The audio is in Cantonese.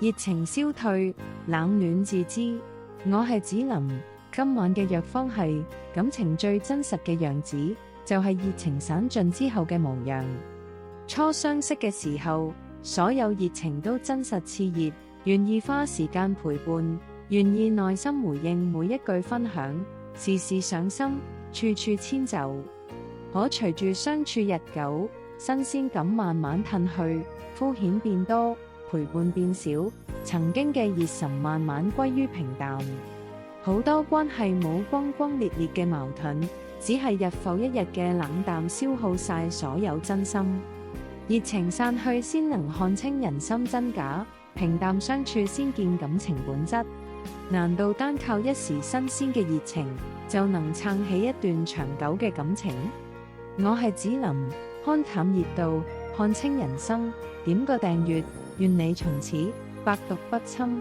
熱情消退，冷暖自知。我係子琳，今晚嘅藥方係感情最真實嘅樣子，就係熱情散盡之後嘅模樣。初相識嘅時候，所有熱情都真實熾熱，願意花時間陪伴，願意耐心回應每一句分享，事事上心，處處遷就。可隨住相處日久，新鮮感慢慢褪去，敷衍變多，陪伴變少，曾經嘅熱忱慢慢歸於平淡。好多關係冇轟轟烈烈嘅矛盾，只係日復一日嘅冷淡消耗晒所有真心。熱情散去先能看清人心真假，平淡相處先見感情本質。難道單靠一時新鮮嘅熱情就能撐起一段長久嘅感情？我係子琳，看淡熱度，看清人生，點個訂閱，願你從此百毒不侵。